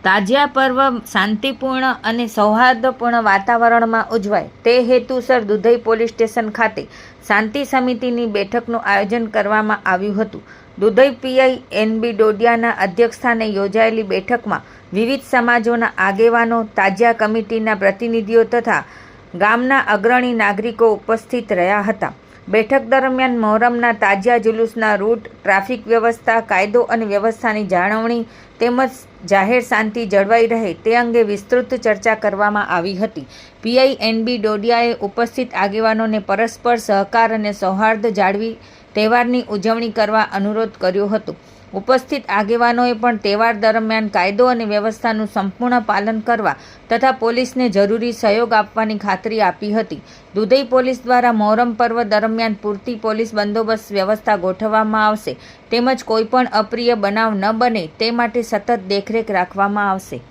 તાજિયા પર્વ શાંતિપૂર્ણ અને સૌહાર્દપૂર્ણ વાતાવરણમાં ઉજવાય તે હેતુસર દુધઈ પોલીસ સ્ટેશન ખાતે શાંતિ સમિતિની બેઠકનું આયોજન કરવામાં આવ્યું હતું. દુધઈ પીઆઈ એનબી ડોડિયાના અધ્યક્ષસ્થાને યોજાયેલી બેઠકમાં વિવિધ સમાજોના આગેવાનો, તાજિયા કમિટીના પ્રતિનિધિઓ તથા ગામના અગ્રણી નાગરિકો ઉપસ્થિત રહ્યા હતા. બેઠક દરમિયાન મોહરમના તાજિયા જુલુસના રૂટ, ટ્રાફિક વ્યવસ્થા, કાયદો અને વ્યવસ્થાની જાળવણી તેમજ જાહેર શાંતિ જળવાઈ રહે તે અંગે વિસ્તૃત ચર્ચા કરવામાં આવી હતી. પીઆઈ એનબી ડોડિયાએ ઉપસ્થિત આગેવાનોને પરસ્પર સહકાર અને સૌહાર્દ જાળવી તહેવારની ઉજવણી કરવા અનુરોધ કર્યો હતો. ઉપસ્થિત આગેવાનોએ પણ તહેવાર દરમિયાન કાયદો અને વ્યવસ્થાનું સંપૂર્ણ પાલન કરવા તથા પોલીસને જરૂરી સહયોગ આપવાની ખાતરી આપી હતી. દુધઈ પોલીસ દ્વારા મોહરમ પર્વ દરમિયાન પૂરતી પોલીસ બંદોબસ્ત વ્યવસ્થા ગોઠવવામાં આવશે તેમજ કોઈપણ અપ્રિય બનાવ ન બને તે માટે સતત દેખરેખ રાખવામાં આવશે.